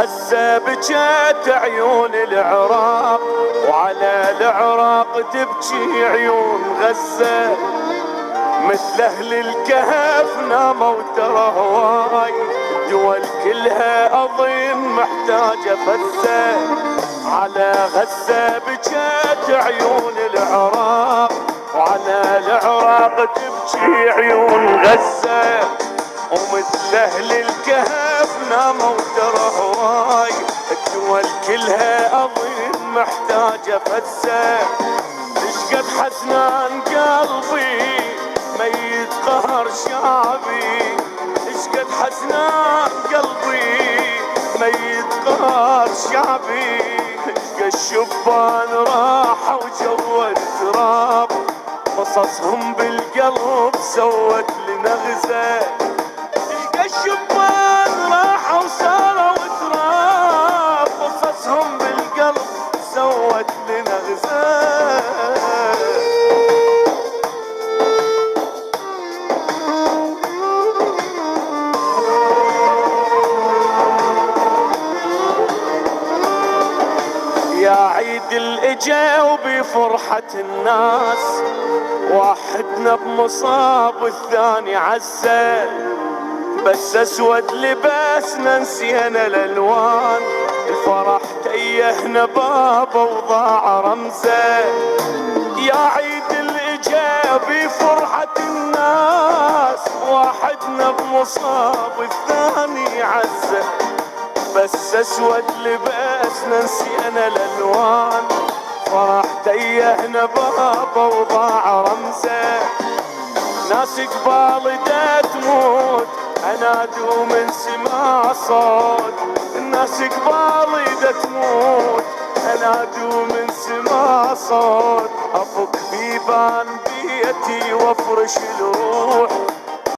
غزة بجت عيون العراق، وعلى العراق تبكي عيون غزة. مثل اهل الكهف ناموا ترى هواي، الدول كلها اظن محتاجة فزة. على غزة بجت عيون العراق، وعلى العراق تبكي عيون غزة. ومثل اهل الكهف ناموا ترى هواي، الدول كلها اظن محتاجة فزة. اشقد حزنان قلبي ميت قهر شعبي، اشقد حزنان قلبي ميت قهر شعبي. اشقد الشبان راحوا وجو التراب، قصصهم بالقلب سوت لنا غزة. اشقد الشبان راحوا وصاروا تراب، قصصهم بالقلب سوت لنا غزة. يا عيد الإجا وبفرحة الناس، واحدنا بمصاب والثاني عزة. بس اسود لباسنا نسينا الالوان، الفرح تيهنا بابا وضاع رمزه. يا عيد الإجا بفرحة الناس، واحدنا بمصاب والثاني عزة. بس اسود لباسنا نسينا الالوان، فرح تيهنا بابا وضاع رمزه. ناس قبال دا تموت انادوا من سما صوت، الناس قبال دا تموت انادوا من سما صوت. افك بيبان بيتي وافرش لوح،